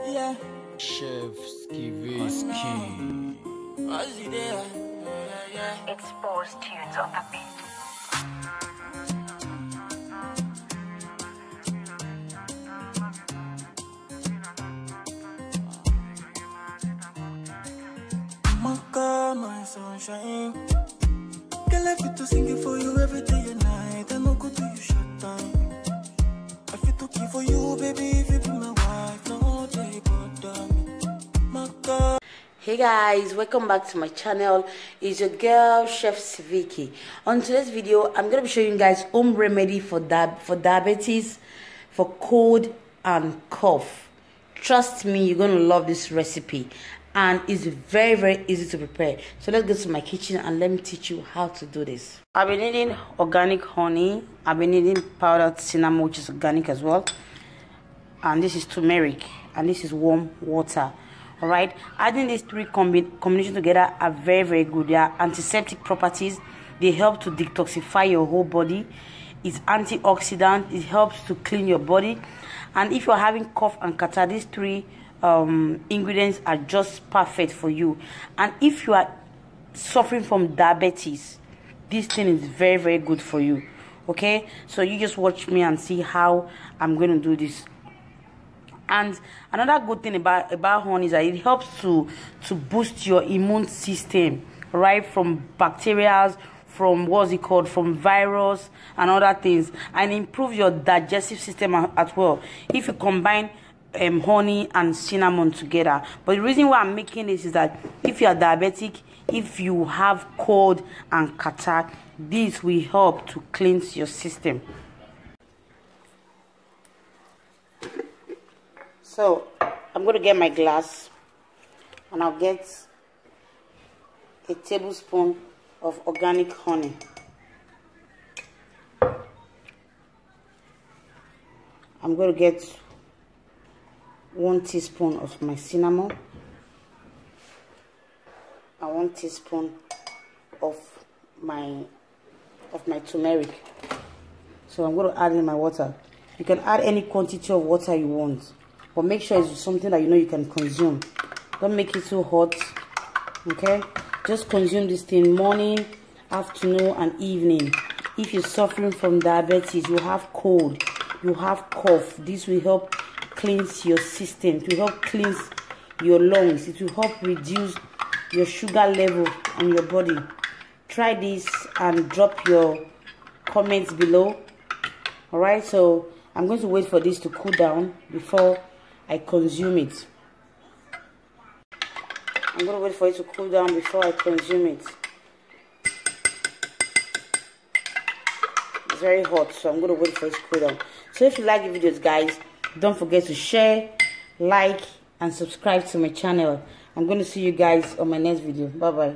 Yeah. Chef Skivisky. Expose tunes on the beat. Maka, my sunshine. Girl, I fit to sing it for you every day and night. I no go to you short time. I fit to keep for you, baby, if you be my wife. No day bother me. Maka. Hey guys, welcome back to my channel. It's your girl Chef Vicky. On today's video, I'm gonna be showing you guys home remedy for diabetes, for cold and cough. Trust me, you're gonna love this recipe, and it's very easy to prepare. So let's go to my kitchen and let me teach you how to do this. I've been needing organic honey. I've been needing powdered cinnamon, which is organic as well, and this is turmeric, and this is warm water. All right, adding these three combinations together are very good. They are antiseptic properties. They help to detoxify your whole body. It's antioxidant. It helps to clean your body. And if you're having cough and catarrh, these three ingredients are just perfect for you. And if you are suffering from diabetes, this thing is very good for you. Okay, so you just watch me and see how I'm going to do this. And another good thing about honey is that it helps to boost your immune system, right? From bacteria, from from virus and other things, and improve your digestive system as well if you combine honey and cinnamon together. But the reason why I'm making this is that if you are diabetic, if you have cold and catarrh, this will help to cleanse your system. So I'm going to get my glass, and I'll get a tablespoon of organic honey. I'm going to get 1 teaspoon of my cinnamon and 1 teaspoon of my turmeric. So I'm going to add in my water. You can add any quantity of water you want, but make sure it's something that you know you can consume. Don't make it too hot. Okay, just consume this thing morning, afternoon and evening. If you're suffering from diabetes, you have cold, you have cough, this will help cleanse your system. It will help cleanse your lungs. It will help reduce your sugar level in your body. Try this and drop your comments below. All right, so I'm going to wait for this to cool down before I consume it. I'm going to wait for it to cool down before I consume it. It's very hot, so I'm going to wait for it to cool down. So if you like the videos, guys, don't forget to share, like, and subscribe to my channel. I'm going to see you guys on my next video. Bye-bye.